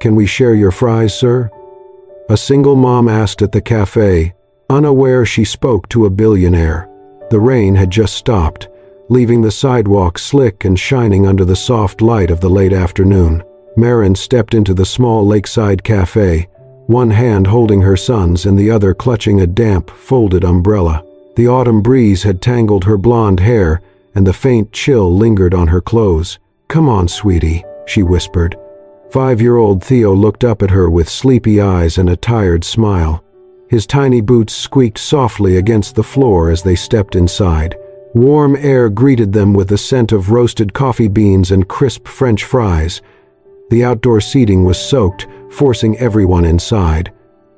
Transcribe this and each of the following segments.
"Can we share your fries, sir?" A single mom asked at the cafe, unaware she spoke to a billionaire. The rain had just stopped, leaving the sidewalk slick and shining under the soft light of the late afternoon. Marin stepped into the small lakeside cafe, one hand holding her son's and the other clutching a damp, folded umbrella. The autumn breeze had tangled her blonde hair, and the faint chill lingered on her clothes. "Come on, sweetie," she whispered. 5-year-old Theo looked up at her with sleepy eyes and a tired smile. His tiny boots squeaked softly against the floor as they stepped inside. Warm air greeted them with the scent of roasted coffee beans and crisp French fries. The outdoor seating was soaked, forcing everyone inside.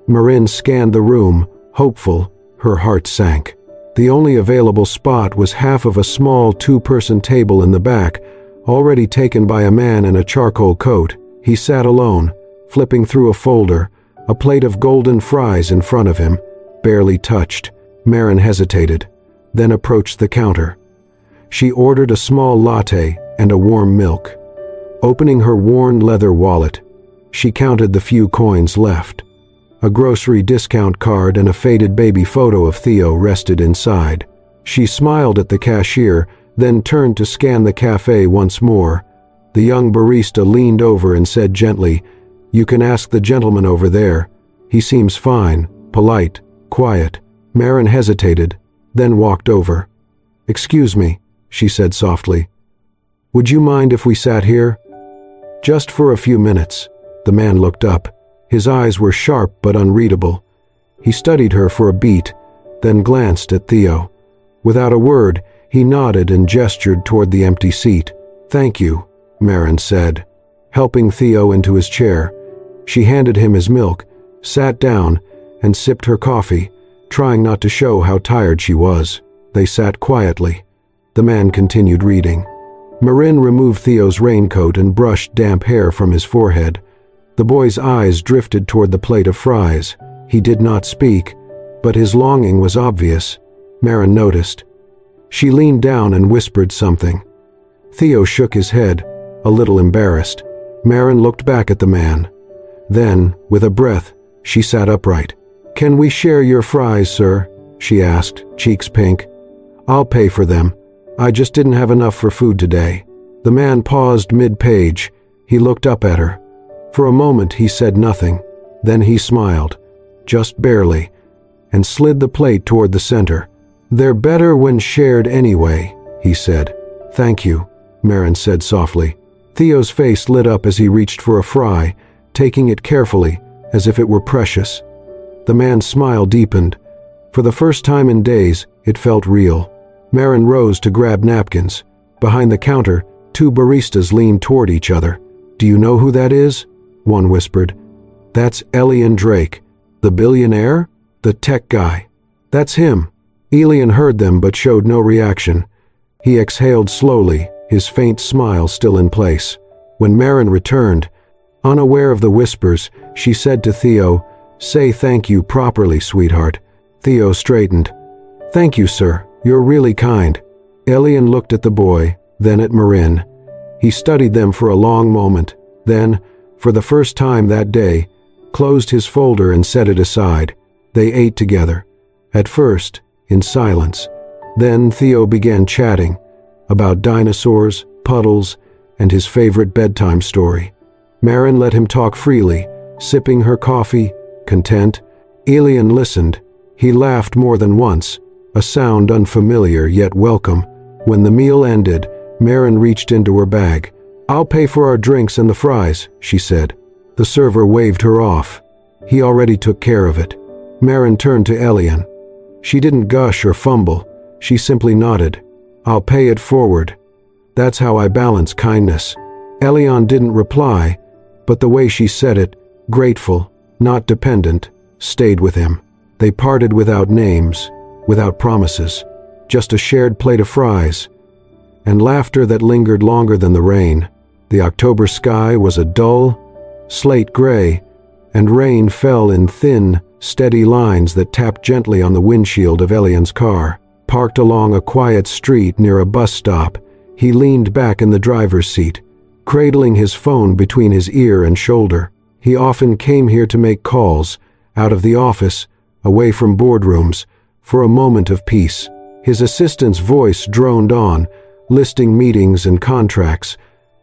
Marin scanned the room, hopeful. Her heart sank. The only available spot was half of a small 2-person table in the back, already taken by a man in a charcoal coat. He sat alone, flipping through a folder, a plate of golden fries in front of him, barely touched. Marin hesitated, then approached the counter. She ordered a small latte and a warm milk. Opening her worn leather wallet, she counted the few coins left. A grocery discount card and a faded baby photo of Theo rested inside. She smiled at the cashier, then turned to scan the cafe once more. The young barista leaned over and said gently, "You can ask the gentleman over there. He seems fine, polite, quiet." Marin hesitated, then walked over. "Excuse me," she said softly. "Would you mind if we sat here?" "Just for a few minutes." The man looked up. His eyes were sharp but unreadable. He studied her for a beat, then glanced at Theo. Without a word, he nodded and gestured toward the empty seat. "Thank you," Marin said, helping Theo into his chair. She handed him his milk, sat down, and sipped her coffee, trying not to show how tired she was. They sat quietly. The man continued reading. Marin removed Theo's raincoat and brushed damp hair from his forehead. The boy's eyes drifted toward the plate of fries. He did not speak, but his longing was obvious. Marin noticed. She leaned down and whispered something. Theo shook his head, a little embarrassed. Marin looked back at the man. Then, with a breath, she sat upright. "Can we share your fries, sir?" she asked, cheeks pink. "I'll pay for them. I just didn't have enough for food today." The man paused mid-page. He looked up at her. For a moment he said nothing. Then he smiled, just barely, and slid the plate toward the center. "They're better when shared anyway," he said. "Thank you," Marin said softly. Theo's face lit up as he reached for a fry, taking it carefully, as if it were precious. The man's smile deepened. For the first time in days, it felt real. Marin rose to grab napkins. Behind the counter, 2 baristas leaned toward each other. "Do you know who that is?" one whispered. "That's Elian Drake. The billionaire? The tech guy." "That's him." Elian heard them but showed no reaction. He exhaled slowly, his faint smile still in place. When Marin returned, unaware of the whispers, she said to Theo, "Say thank you properly, sweetheart." Theo straightened. "Thank you, sir. You're really kind." Elian looked at the boy, then at Marin. He studied them for a long moment, then, for the first time that day, closed his folder and set it aside. They ate together. At first, in silence. Then Theo began chatting about dinosaurs, puddles, and his favorite bedtime story. Marin let him talk freely, sipping her coffee, content. Elian listened. He laughed more than once, a sound unfamiliar yet welcome. When the meal ended, Marin reached into her bag. "I'll pay for our drinks and the fries," she said. The server waved her off. He already took care of it. Marin turned to Elian. She didn't gush or fumble. She simply nodded. "I'll pay it forward. That's how I balance kindness." Elian didn't reply, but the way she said it, grateful, not dependent, stayed with him. They parted without names, without promises, just a shared plate of fries, and laughter that lingered longer than the rain. The October sky was a dull, slate gray, and rain fell in thin, steady lines that tapped gently on the windshield of Elian's car. Parked along a quiet street near a bus stop, he leaned back in the driver's seat, cradling his phone between his ear and shoulder. He often came here to make calls, out of the office, away from boardrooms, for a moment of peace. His assistant's voice droned on, listing meetings and contracts,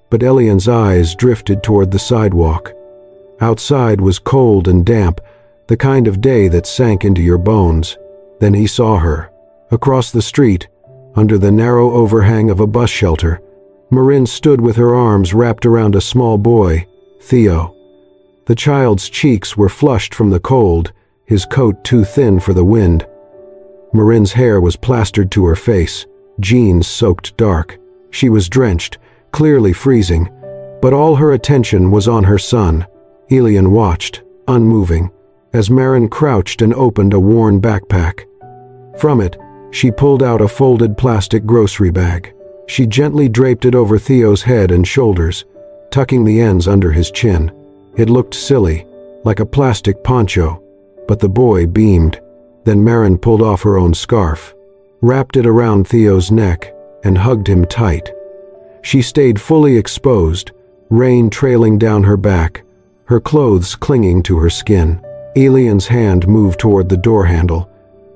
but Elian's eyes drifted toward the sidewalk. Outside was cold and damp, the kind of day that sank into your bones. Then he saw her. Across the street, under the narrow overhang of a bus shelter, Marin stood with her arms wrapped around a small boy, Theo. The child's cheeks were flushed from the cold, his coat too thin for the wind. Marin's hair was plastered to her face, jeans soaked dark. She was drenched, clearly freezing, but all her attention was on her son. Elian watched, unmoving, as Marin crouched and opened a worn backpack. From it, she pulled out a folded plastic grocery bag. She gently draped it over Theo's head and shoulders, tucking the ends under his chin. It looked silly, like a plastic poncho, but the boy beamed. Then Marin pulled off her own scarf, wrapped it around Theo's neck, and hugged him tight. She stayed fully exposed, rain trailing down her back, her clothes clinging to her skin. Elian's hand moved toward the door handle.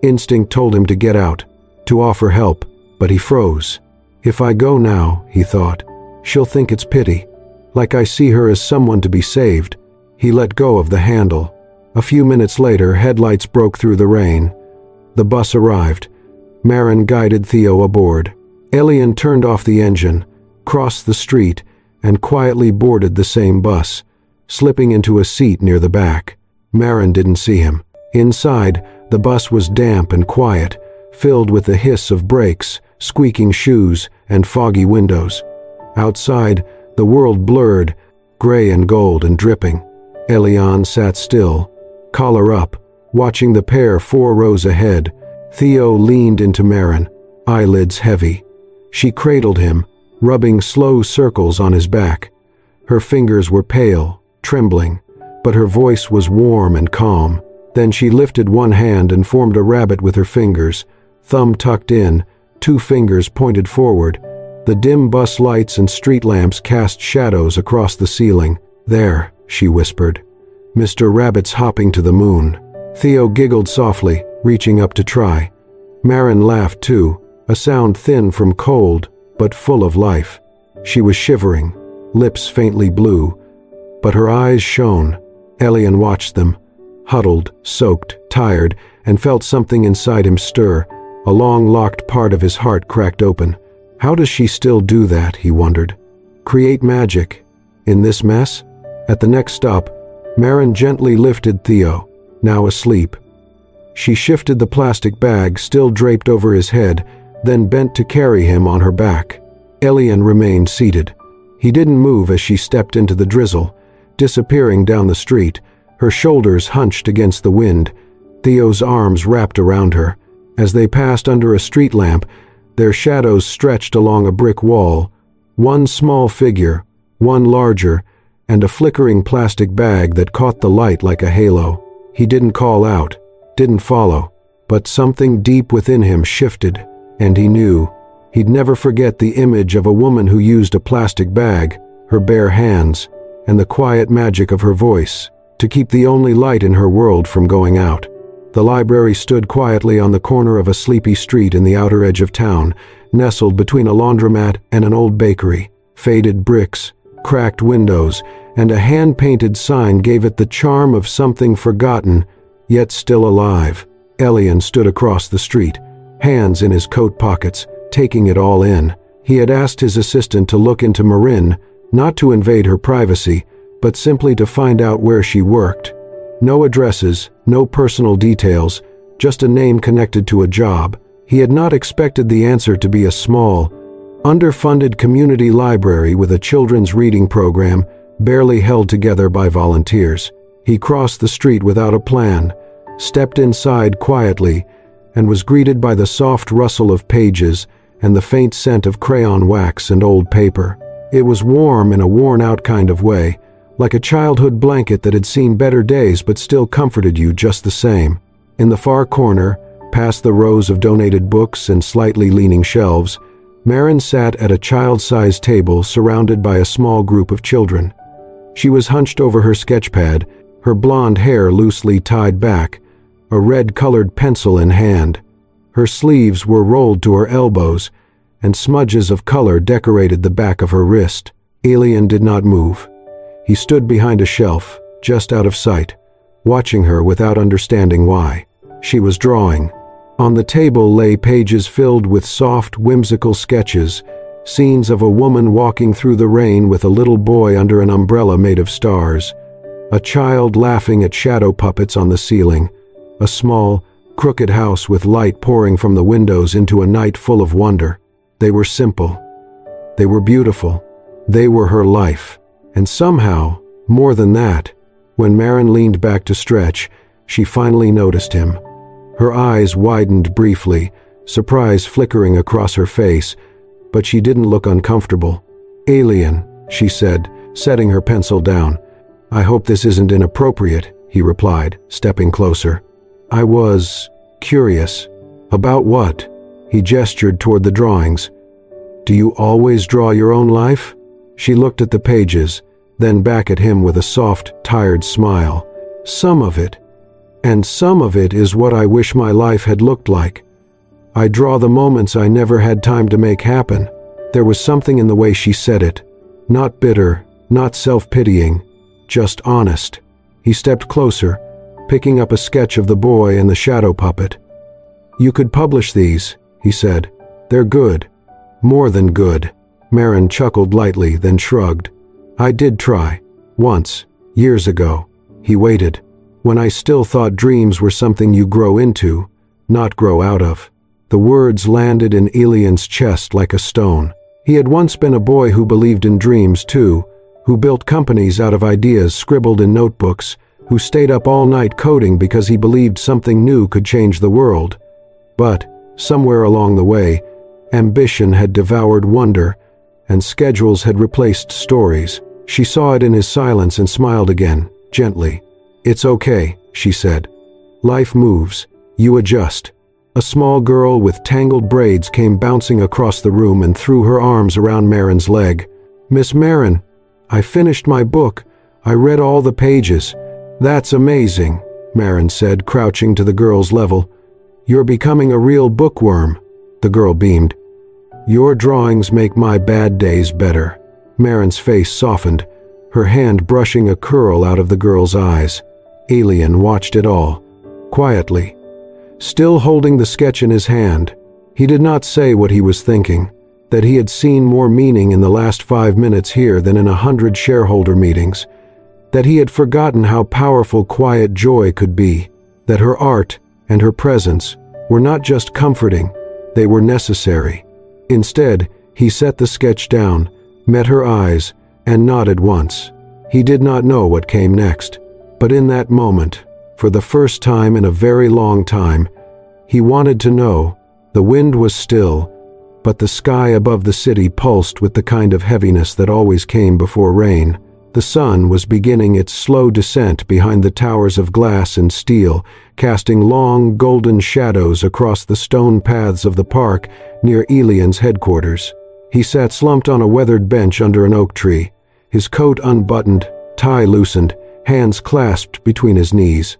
Instinct told him to get out, to offer help, but he froze. If I go now, he thought, she'll think it's pity, like I see her as someone to be saved. He let go of the handle. A few minutes later, headlights broke through the rain. The bus arrived. Marin guided Theo aboard. Elian turned off the engine, crossed the street, and quietly boarded the same bus, slipping into a seat near the back. Marin didn't see him. Inside, the bus was damp and quiet, filled with the hiss of brakes, squeaking shoes, and foggy windows. Outside, the world blurred, gray and gold and dripping. Elian sat still, collar up, watching the pair 4 rows ahead. Theo leaned into Marin, eyelids heavy. She cradled him, rubbing slow circles on his back. Her fingers were pale, trembling, but her voice was warm and calm. Then she lifted one hand and formed a rabbit with her fingers, thumb tucked in, 2 fingers pointed forward. The dim bus lights and street lamps cast shadows across the ceiling. "There," she whispered. "Mr. Rabbit's hopping to the moon." Theo giggled softly, reaching up to try. Marin laughed too, a sound thin from cold, but full of life. She was shivering, lips faintly blue, but her eyes shone. Elian watched them, huddled, soaked, tired, and felt something inside him stir. A long-locked part of his heart cracked open. How does she still do that, he wondered. Create magic in this mess? At the next stop, Marin gently lifted Theo, now asleep. She shifted the plastic bag still draped over his head, then bent to carry him on her back. Elian remained seated. He didn't move as she stepped into the drizzle, disappearing down the street, her shoulders hunched against the wind, Theo's arms wrapped around her. As they passed under a street lamp, their shadows stretched along a brick wall, one small figure, one larger, and a flickering plastic bag that caught the light like a halo. He didn't call out, didn't follow, but something deep within him shifted, and he knew. He'd never forget the image of a woman who used a plastic bag, her bare hands, and the quiet magic of her voice, to keep the only light in her world from going out. The library stood quietly on the corner of a sleepy street in the outer edge of town, nestled between a laundromat and an old bakery. Faded bricks, cracked windows, and a hand-painted sign gave it the charm of something forgotten, yet still alive. Elian stood across the street, hands in his coat pockets, taking it all in. He had asked his assistant to look into Marin, not to invade her privacy, but simply to find out where she worked. No addresses, no personal details, just a name connected to a job. He had not expected the answer to be a small, underfunded community library with a children's reading program, barely held together by volunteers. He crossed the street without a plan, stepped inside quietly, and was greeted by the soft rustle of pages and the faint scent of crayon wax and old paper. It was warm in a worn-out kind of way, like a childhood blanket that had seen better days but still comforted you just the same. In the far corner, past the rows of donated books and slightly leaning shelves, Marin sat at a child-sized table surrounded by a small group of children. She was hunched over her sketchpad, her blonde hair loosely tied back, a red-colored pencil in hand. Her sleeves were rolled to her elbows, and smudges of color decorated the back of her wrist. Alien did not move. He stood behind a shelf, just out of sight, watching her without understanding why. She was drawing. On the table lay pages filled with soft, whimsical sketches, scenes of a woman walking through the rain with a little boy under an umbrella made of stars, a child laughing at shadow puppets on the ceiling, a small, crooked house with light pouring from the windows into a night full of wonder. They were simple. They were beautiful. They were her life. And somehow, more than that, when Maren leaned back to stretch, she finally noticed him. Her eyes widened briefly, surprise flickering across her face, but she didn't look uncomfortable. "Alien," she said, setting her pencil down. "I hope this isn't inappropriate," he replied, stepping closer. "I was curious." "About what?" He gestured toward the drawings. "Do you always draw your own life?" She looked at the pages, then back at him with a soft, tired smile. "Some of it. And some of it is what I wish my life had looked like. I draw the moments I never had time to make happen." There was something in the way she said it. Not bitter, not self-pitying, just honest. He stepped closer, picking up a sketch of the boy and the shadow puppet. "You could publish these," he said. "They're good. More than good." Maren chuckled lightly, then shrugged. "I did try. Once. Years ago." He waited. "When I still thought dreams were something you grow into, not grow out of." The words landed in Elian's chest like a stone. He had once been a boy who believed in dreams too, who built companies out of ideas scribbled in notebooks, who stayed up all night coding because he believed something new could change the world. But, somewhere along the way, ambition had devoured wonder, and schedules had replaced stories. She saw it in his silence and smiled again, gently. "It's okay," she said. "Life moves. You adjust." A small girl with tangled braids came bouncing across the room and threw her arms around Maren's leg. "Miss Maren, I finished my book. I read all the pages." "That's amazing," Maren said, crouching to the girl's level. "You're becoming a real bookworm." The girl beamed. "Your drawings make my bad days better." Maren's face softened, her hand brushing a curl out of the girl's eyes. Alien watched it all, quietly, still holding the sketch in his hand. He did not say what he was thinking, that he had seen more meaning in the last 5 minutes here than in 100 shareholder meetings, that he had forgotten how powerful quiet joy could be, that her art and her presence were not just comforting, they were necessary. Instead, he set the sketch down, met her eyes, and nodded once. He did not know what came next, but in that moment, for the first time in a very long time, he wanted to know. The wind was still, but the sky above the city pulsed with the kind of heaviness that always came before rain. The sun was beginning its slow descent behind the towers of glass and steel, casting long, golden shadows across the stone paths of the park near Elian's headquarters. He sat slumped on a weathered bench under an oak tree, his coat unbuttoned, tie loosened, hands clasped between his knees.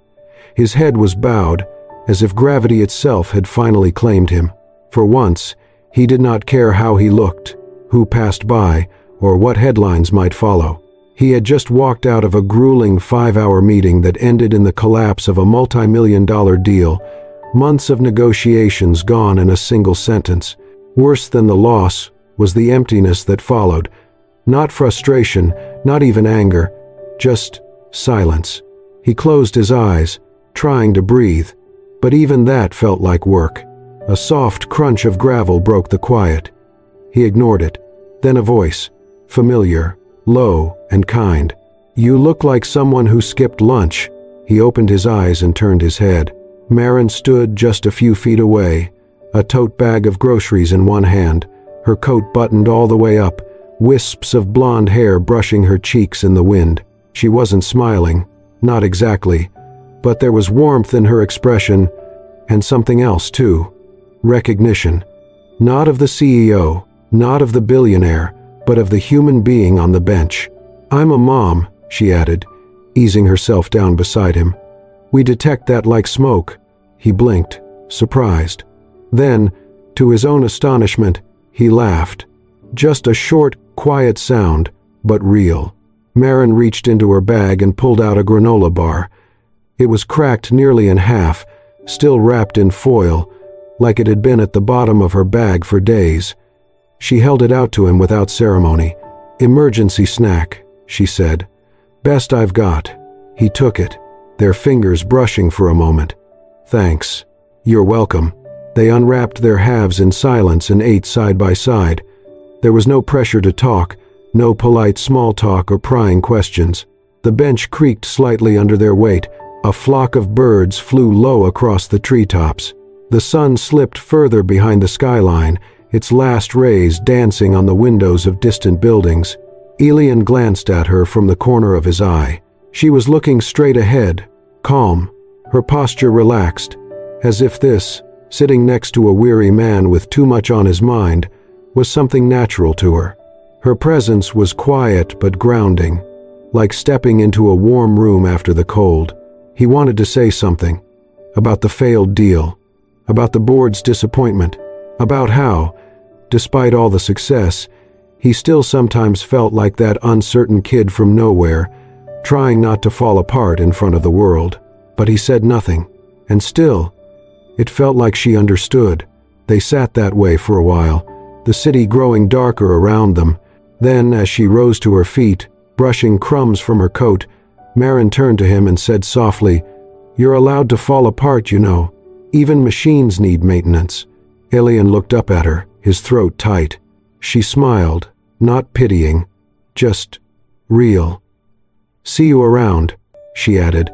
His head was bowed, as if gravity itself had finally claimed him. For once, he did not care how he looked, who passed by, or what headlines might follow. He had just walked out of a grueling 5-hour meeting that ended in the collapse of a multi-million-dollar deal, months of negotiations gone in a single sentence. Worse than the loss was the emptiness that followed. Not frustration, not even anger, just silence. He closed his eyes, trying to breathe, but even that felt like work. A soft crunch of gravel broke the quiet. He ignored it. Then a voice, familiar, low and kind. "You look like someone who skipped lunch." He opened his eyes and turned his head. Maren stood just a few feet away, a tote bag of groceries in one hand, her coat buttoned all the way up, wisps of blonde hair brushing her cheeks in the wind. She wasn't smiling, not exactly, but there was warmth in her expression, and something else too. Recognition. Not of the CEO, not of the billionaire, but of the human being on the bench. "I'm a mom," she added, easing herself down beside him. "We detect that like smoke." He blinked, surprised. Then, to his own astonishment, he laughed. Just a short, quiet sound, but real. Marin reached into her bag and pulled out a granola bar. It was cracked nearly in half, still wrapped in foil, like it had been at the bottom of her bag for days. She held it out to him without ceremony. "Emergency snack," she said. "Best I've got." He took it, their fingers brushing for a moment. "Thanks." "You're welcome." They unwrapped their halves in silence and ate side by side. There was no pressure to talk, no polite small talk or prying questions. The bench creaked slightly under their weight. A flock of birds flew low across the treetops. The sun slipped further behind the skyline, its last rays dancing on the windows of distant buildings. Elian glanced at her from the corner of his eye. She was looking straight ahead, calm, her posture relaxed, as if this, sitting next to a weary man with too much on his mind, was something natural to her. Her presence was quiet but grounding, like stepping into a warm room after the cold. He wanted to say something, about the failed deal, about the board's disappointment, about how, despite all the success, he still sometimes felt like that uncertain kid from nowhere, trying not to fall apart in front of the world. But he said nothing, and still, it felt like she understood. They sat that way for a while, the city growing darker around them. Then, as she rose to her feet, brushing crumbs from her coat, Marin turned to him and said softly, "You're allowed to fall apart, you know. Even machines need maintenance." Elian looked up at her, his throat tight. She smiled, not pitying, just real. "See you around," she added,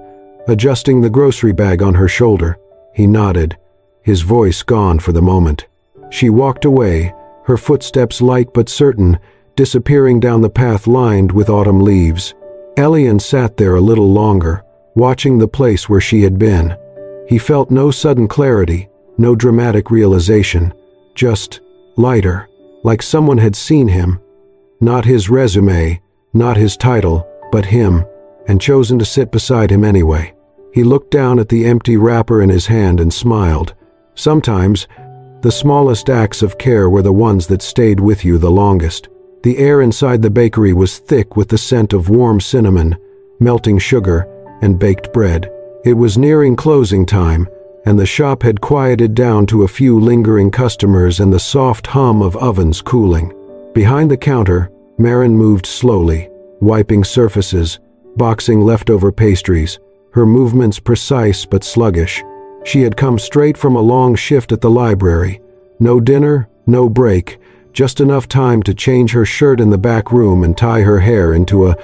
adjusting the grocery bag on her shoulder. He nodded, his voice gone for the moment. She walked away, her footsteps light but certain, disappearing down the path lined with autumn leaves. Elian sat there a little longer, watching the place where she had been. He felt no sudden clarity, no dramatic realization, just lighter, like someone had seen him. Not his resume, not his title, but him, and chosen to sit beside him anyway. He looked down at the empty wrapper in his hand and smiled. Sometimes, the smallest acts of care were the ones that stayed with you the longest. The air inside the bakery was thick with the scent of warm cinnamon, melting sugar, and baked bread. It was nearing closing time, and the shop had quieted down to a few lingering customers and the soft hum of ovens cooling. Behind the counter, Marin moved slowly, wiping surfaces, boxing leftover pastries, her movements precise but sluggish. She had come straight from a long shift at the library. No dinner, no break, just enough time to change her shirt in the back room and tie her hair into a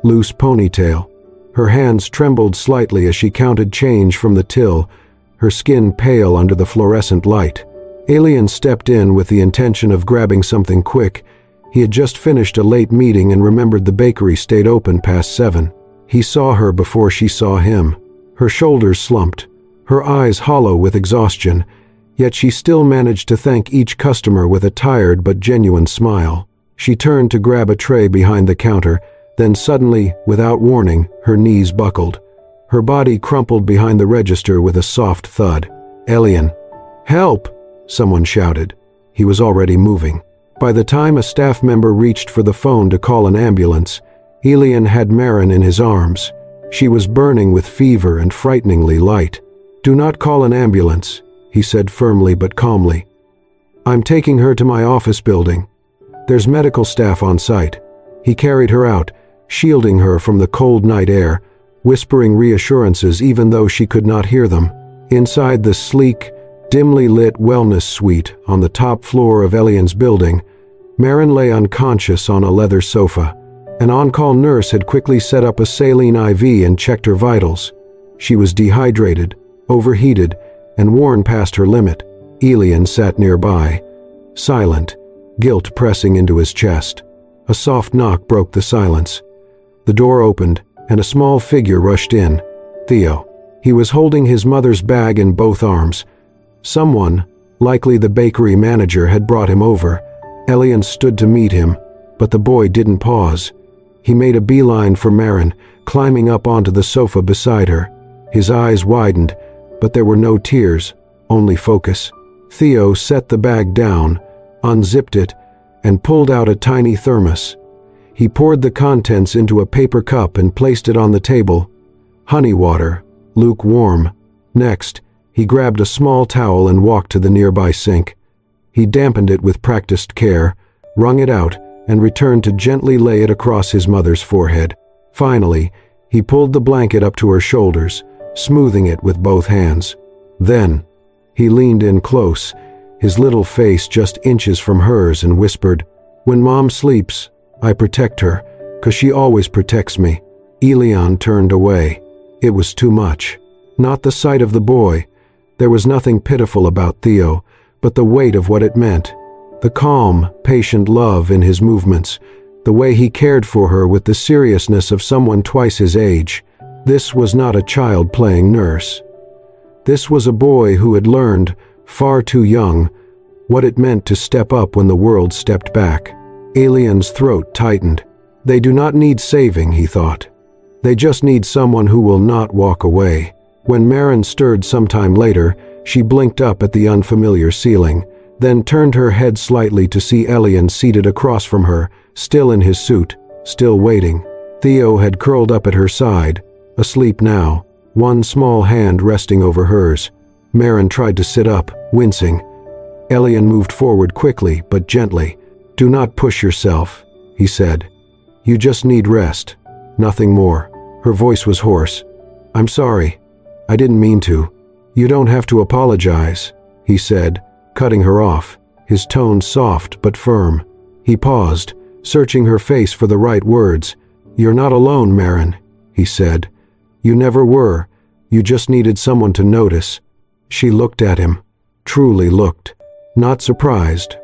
loose ponytail. Her hands trembled slightly as she counted change from the till, her skin pale under the fluorescent light. Elian stepped in with the intention of grabbing something quick. He had just finished a late meeting and remembered the bakery stayed open past 7. He saw her before she saw him. Her shoulders slumped, her eyes hollow with exhaustion, yet she still managed to thank each customer with a tired but genuine smile. She turned to grab a tray behind the counter, then suddenly, without warning, her knees buckled. Her body crumpled behind the register with a soft thud. "Elian!" "Help!" someone shouted. He was already moving. By the time a staff member reached for the phone to call an ambulance, Elian had Marin in his arms. She was burning with fever and frighteningly light. "Do not call an ambulance," he said firmly but calmly. "I'm taking her to my office building. There's medical staff on site." He carried her out, shielding her from the cold night air, whispering reassurances even though she could not hear them. Inside the sleek, dimly lit wellness suite on the top floor of Elian's building, Marin lay unconscious on a leather sofa. An on-call nurse had quickly set up a saline IV and checked her vitals. She was dehydrated, overheated, and worn past her limit. Elian sat nearby, silent, guilt pressing into his chest. A soft knock broke the silence. The door opened, and a small figure rushed in. Theo. He was holding his mother's bag in both arms. Someone, likely the bakery manager, had brought him over. Elian stood to meet him, but the boy didn't pause. He made a beeline for Marin, climbing up onto the sofa beside her. His eyes widened, but there were no tears, only focus. Theo set the bag down, unzipped it, and pulled out a tiny thermos. He poured the contents into a paper cup and placed it on the table. Honey water, lukewarm. Next, he grabbed a small towel and walked to the nearby sink. He dampened it with practiced care, wrung it out, and returned to gently lay it across his mother's forehead. Finally, he pulled the blanket up to her shoulders, smoothing it with both hands. Then, he leaned in close, his little face just inches from hers, and whispered, "When Mom sleeps, I protect her, 'cause she always protects me." Elian turned away. It was too much. Not the sight of the boy. There was nothing pitiful about Theo, but the weight of what it meant. The calm, patient love in his movements, the way he cared for her with the seriousness of someone twice his age. This was not a child playing nurse. This was a boy who had learned, far too young, what it meant to step up when the world stepped back. Elian's throat tightened. They do not need saving, he thought. They just need someone who will not walk away. When Marin stirred sometime later, she blinked up at the unfamiliar ceiling, then turned her head slightly to see Elian seated across from her, still in his suit, still waiting. Theo had curled up at her side, asleep now, one small hand resting over hers. Marin tried to sit up, wincing. Elian moved forward quickly, but gently. "Do not push yourself," he said. "You just need rest. Nothing more." Her voice was hoarse. "I'm sorry. I didn't mean to." "You don't have to apologize," he said, cutting her off, his tone soft but firm. He paused, searching her face for the right words. "You're not alone, Marin," he said. "You never were. You just needed someone to notice." She looked at him, truly looked, not surprised,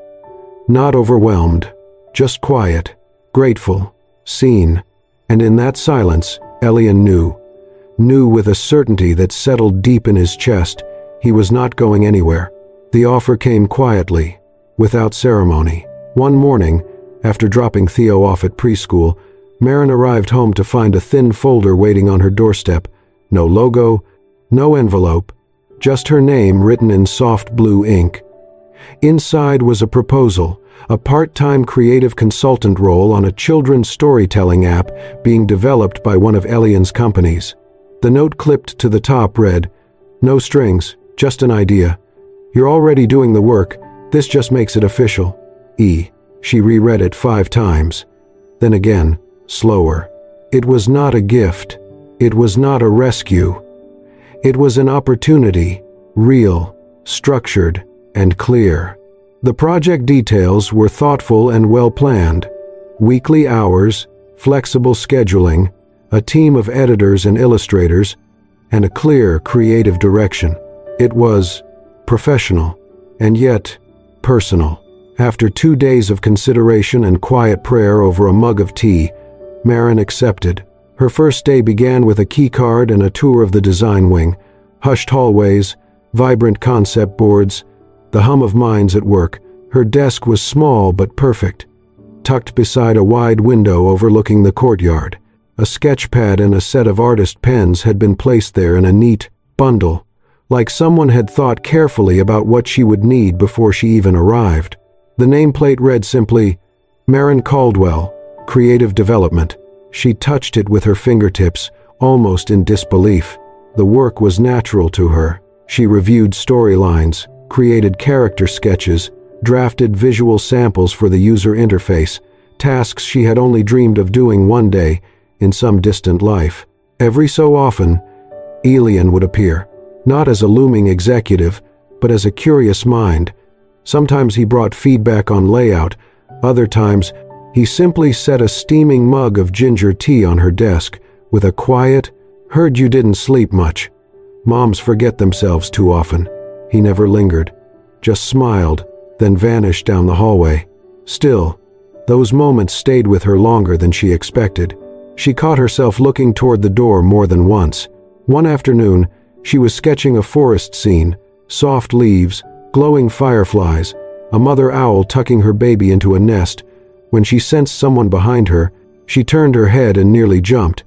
not overwhelmed, just quiet, grateful, seen. And in that silence, Elian knew with a certainty that settled deep in his chest, he was not going anywhere. The offer came quietly, without ceremony. One morning, after dropping Theo off at preschool, Marin arrived home to find a thin folder waiting on her doorstep. No logo, no envelope, just her name written in soft blue ink. Inside was a proposal, a part-time creative consultant role on a children's storytelling app being developed by one of Elian's companies. The note clipped to the top read, "No strings, just an idea. You're already doing the work, this just makes it official. E." She reread it 5 times. Then again, slower. It was not a gift. It was not a rescue. It was an opportunity, real, structured, and clear. The project details were thoughtful and well-planned. Weekly hours, flexible scheduling, a team of editors and illustrators, and a clear creative direction. It was professional, and yet personal. After 2 days of consideration and quiet prayer over a mug of tea, Marin accepted. Her first day began with a key card and a tour of the design wing. Hushed hallways, vibrant concept boards, the hum of minds at work. Her desk was small but perfect, tucked beside a wide window overlooking the courtyard. A sketch pad and a set of artist pens had been placed there in a neat bundle, like someone had thought carefully about what she would need before she even arrived. The nameplate read simply, "Marin Caldwell, Creative Development." She touched it with her fingertips, almost in disbelief. The work was natural to her. She reviewed storylines, created character sketches, drafted visual samples for the user interface, tasks she had only dreamed of doing one day in some distant life. Every so often, Elian would appear, not as a looming executive, but as a curious mind. Sometimes he brought feedback on layout, other times he simply set a steaming mug of ginger tea on her desk with a quiet, "Heard you didn't sleep much. Moms forget themselves too often." He never lingered, just smiled, then vanished down the hallway. Still, those moments stayed with her longer than she expected. She caught herself looking toward the door more than once. One afternoon, she was sketching a forest scene, soft leaves, glowing fireflies, a mother owl tucking her baby into a nest, when she sensed someone behind her. She turned her head and nearly jumped.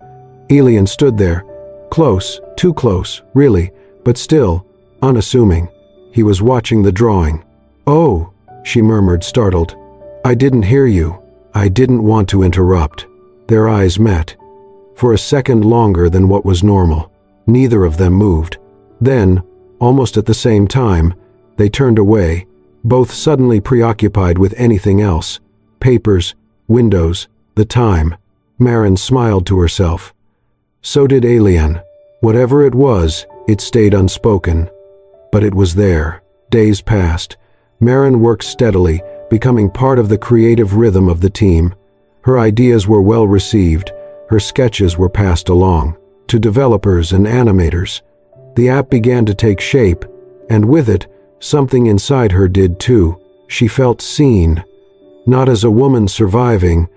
Elian stood there. Close, too close, really, but still, unassuming. He was watching the drawing. "Oh," she murmured, startled. "I didn't hear you." I didn't want to interrupt. Their eyes met. For a second longer than what was normal. Neither of them moved. Then, almost at the same time, they turned away, both suddenly preoccupied with anything else. Papers, windows, the time. Maren smiled to herself. So did Elian. Whatever it was, it stayed unspoken. But it was there. Days passed. Maren worked steadily, becoming part of the creative rhythm of the team. Her ideas were well received. Her sketches were passed along to developers and animators. The app began to take shape, and with it, something inside her did too. She felt seen, not as a woman surviving,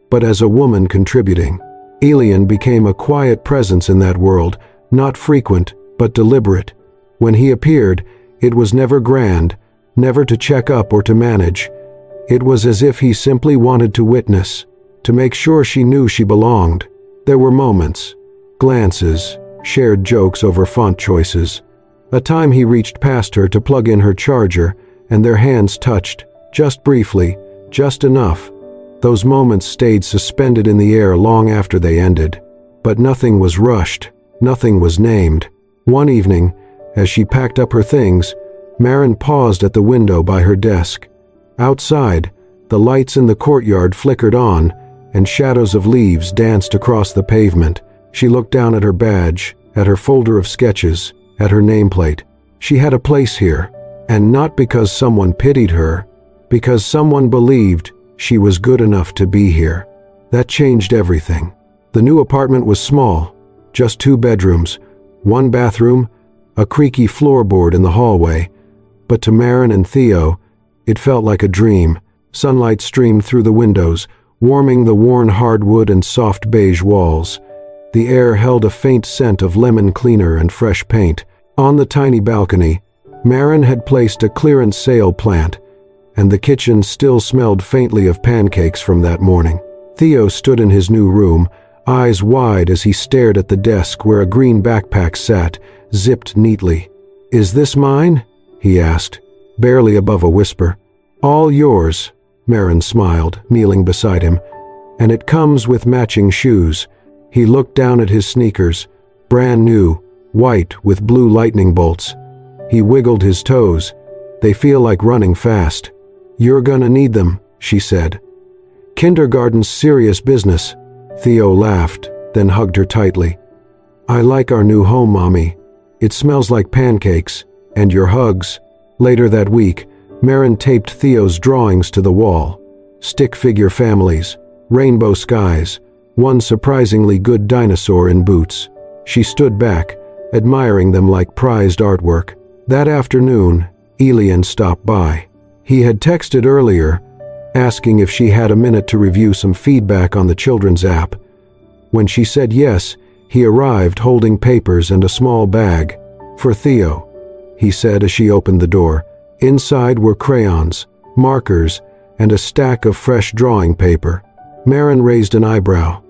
but as a woman contributing. Elian became a quiet presence in that world, not frequent, but deliberate. When he appeared, it was never grand, never to check up or to manage. It was as if he simply wanted to witness, to make sure she knew she belonged. There were moments, glances, shared jokes over font choices. A time he reached past her to plug in her charger, and their hands touched, just briefly, just enough. Those moments stayed suspended in the air long after they ended. But nothing was rushed, nothing was named. One evening, as she packed up her things, Maren paused at the window by her desk. Outside, the lights in the courtyard flickered on, and shadows of leaves danced across the pavement. She looked down at her badge, at her folder of sketches, at her nameplate. She had a place here, and not because someone pitied her, because someone believed she was good enough to be here. That changed everything. The new apartment was small, just 2 bedrooms, 1 bathroom, a creaky floorboard in the hallway. But to Maren and Theo, it felt like a dream. Sunlight streamed through the windows, warming the worn hardwood and soft beige walls. The air held a faint scent of lemon cleaner and fresh paint. On the tiny balcony, Maren had placed a clearance sale plant, and the kitchen still smelled faintly of pancakes from that morning. Theo stood in his new room, eyes wide as he stared at the desk where a green backpack sat, zipped neatly. "Is this mine?" he asked, barely above a whisper. "All yours," Maren smiled, kneeling beside him. "And it comes with matching shoes." He looked down at his sneakers, brand new, white with blue lightning bolts. He wiggled his toes. "They feel like running fast." "You're gonna need them," she said. "Kindergarten's serious business." Theo laughed, then hugged her tightly. "I like our new home, Mommy. It smells like pancakes, and your hugs." Later that week, Maren taped Theo's drawings to the wall. Stick figure families, rainbow skies, one surprisingly good dinosaur in boots. She stood back, admiring them like prized artwork. That afternoon, Elian stopped by. He had texted earlier, asking if she had a minute to review some feedback on the children's app. When she said yes, he arrived holding papers and a small bag. "For Theo," he said as she opened the door. Inside were crayons, markers, and a stack of fresh drawing paper. Maren raised an eyebrow.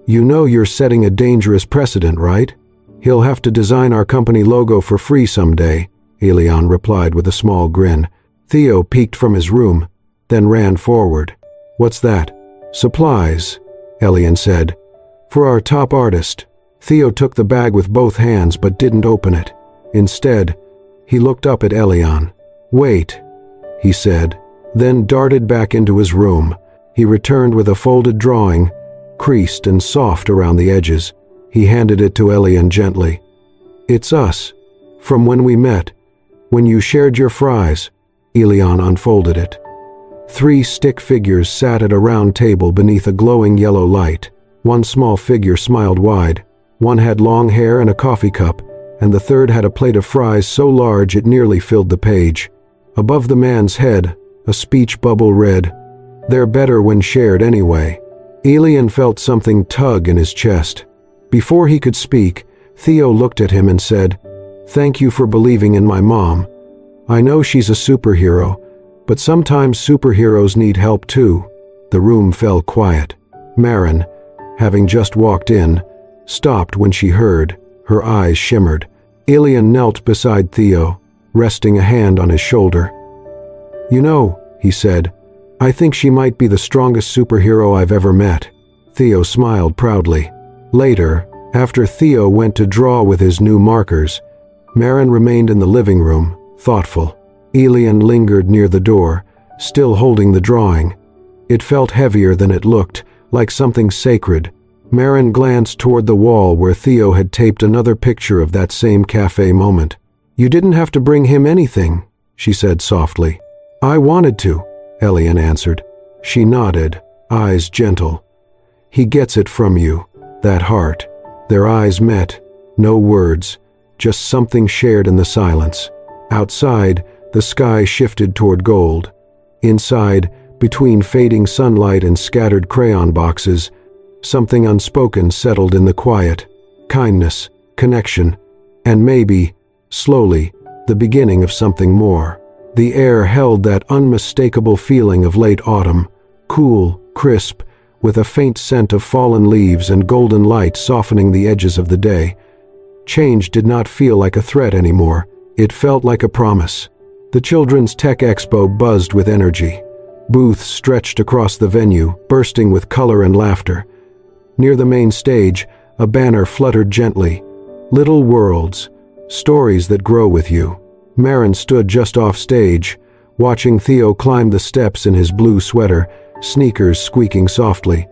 "You know you're setting a dangerous precedent, right? He'll have to design our company logo for free someday," Elian replied with a small grin. Theo peeked from his room, then ran forward. "What's that?" "Supplies," Elian said. "For our top artist." Theo took the bag with both hands but didn't open it. Instead, he looked up at Elian. "Wait," he said, then darted back into his room. He returned with a folded drawing, creased and soft around the edges. He handed it to Elian gently. "It's us, from when we met, when you shared your fries." Elian unfolded it. 3 stick figures sat at a round table beneath a glowing yellow light. One small figure smiled wide. One had long hair and a coffee cup, and the third had a plate of fries so large it nearly filled the page. Above the man's head, a speech bubble read, "They're better when shared anyway." Elian felt something tug in his chest. Before he could speak, Theo looked at him and said, "Thank you for believing in my mom. I know she's a superhero, but sometimes superheroes need help too." The room fell quiet. Marin, having just walked in, stopped when she heard. Her eyes shimmered. Ilian knelt beside Theo, resting a hand on his shoulder. "You know," he said, "I think she might be the strongest superhero I've ever met." Theo smiled proudly. Later, after Theo went to draw with his new markers, Marin remained in the living room, thoughtful. Ilian lingered near the door, still holding the drawing. It felt heavier than it looked, like something sacred. Marin glanced toward the wall where Theo had taped another picture of that same cafe moment. "You didn't have to bring him anything," she said softly. "I wanted to," Ilian answered. She nodded, eyes gentle. "He gets it from you, that heart." Their eyes met, no words, just something shared in the silence. Outside, the sky shifted toward gold. Inside, between fading sunlight and scattered crayon boxes, something unspoken settled in the quiet. Kindness, connection, and maybe, slowly, the beginning of something more. The air held that unmistakable feeling of late autumn, cool, crisp, with a faint scent of fallen leaves and golden light softening the edges of the day. Change did not feel like a threat anymore. It felt like a promise. The Children's Tech Expo buzzed with energy. Booths stretched across the venue, bursting with color and laughter. Near the main stage, a banner fluttered gently. "Little worlds, stories that grow with you." Marin stood just off stage, watching Theo climb the steps in his blue sweater, sneakers squeaking softly.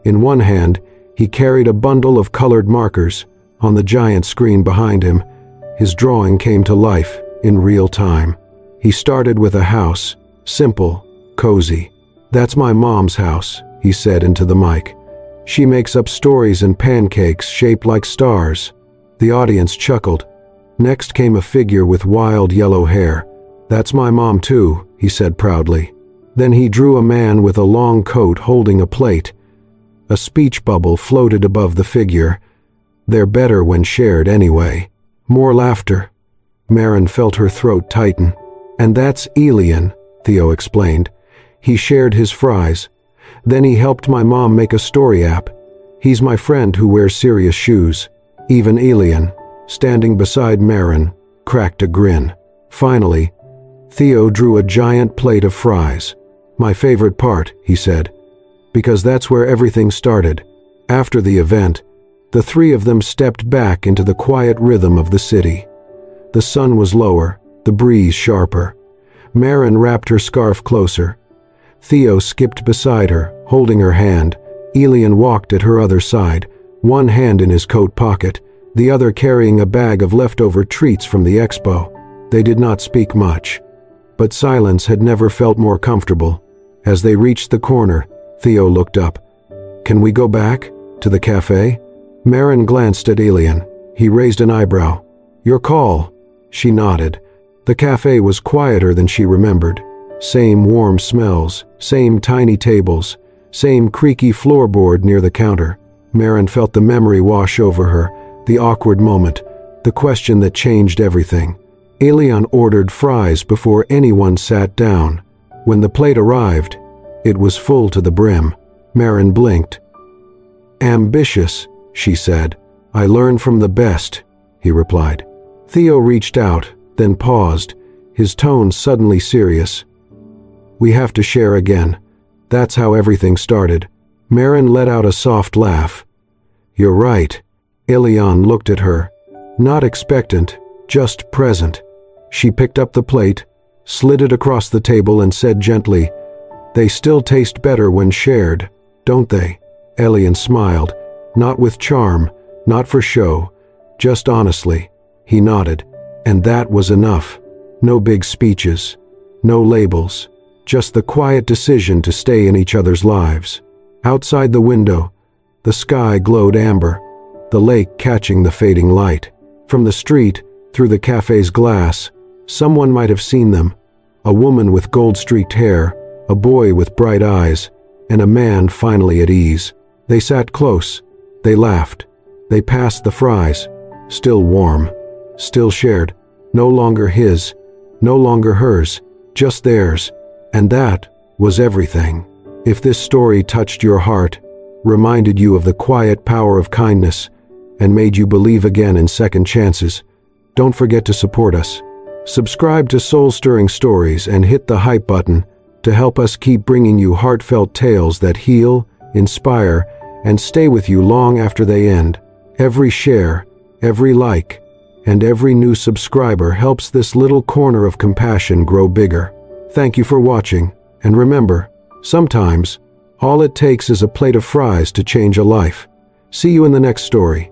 In one hand, he carried a bundle of colored markers. On the giant screen behind him, his drawing came to life in real time. He started with a house, simple, cozy. "That's my mom's house," he said into the mic. "She makes up stories and pancakes shaped like stars." The audience chuckled. Next came a figure with wild yellow hair. "That's my mom too," he said proudly. Then he drew a man with a long coat holding a plate. A speech bubble floated above the figure. "They're better when shared anyway." More laughter. Marin felt her throat tighten. "And that's Ilian," Theo explained. "He shared his fries. Then he helped my mom make a story app. He's my friend who wears serious shoes." Even Ilian, standing beside Marin, cracked a grin. Finally, Theo drew a giant plate of fries. "My favorite part," he said, "because that's where everything started." After the event, the three of them stepped back into the quiet rhythm of the city. The sun was lower, the breeze sharper. Marin wrapped her scarf closer. Theo skipped beside her, holding her hand. Ilian walked at her other side, one hand in his coat pocket, the other carrying a bag of leftover treats from the expo. They did not speak much, but silence had never felt more comfortable. As they reached the corner, Theo looked up. "Can we go back? To the cafe?" Marin glanced at Ilian. He raised an eyebrow. "Your call." She nodded. The cafe was quieter than she remembered. Same warm smells, same tiny tables, same creaky floorboard near the counter. Marin felt the memory wash over her, the awkward moment, the question that changed everything. Ilian ordered fries before anyone sat down. When the plate arrived, it was full to the brim. Marin blinked. "Ambitious," she said. "I learn from the best," he replied. Theo reached out, then paused, his tone suddenly serious. "We have to share again. That's how everything started." Marin let out a soft laugh. "You're right." Ilian looked at her, not expectant, just present. She picked up the plate, slid it across the table and said gently, "They still taste better when shared, don't they?" Ilian smiled, not with charm, not for show, just honestly. He nodded, and that was enough. No big speeches, no labels, just the quiet decision to stay in each other's lives. Outside the window, the sky glowed amber, the lake catching the fading light. From the street, through the cafe's glass, someone might have seen them. A woman with gold-streaked hair, a boy with bright eyes, and a man finally at ease. They sat close. They laughed. They passed the fries, still warm, still shared, no longer his, no longer hers, just theirs. And that was everything. If this story touched your heart, reminded you of the quiet power of kindness, and made you believe again in second chances, don't forget to support us. Subscribe to Soul-Stirring Stories and hit the hype button to help us keep bringing you heartfelt tales that heal, inspire, and stay with you long after they end. Every share, every like, and every new subscriber helps this little corner of compassion grow bigger. Thank you for watching, and remember, sometimes, all it takes is a plate of fries to change a life. See you in the next story.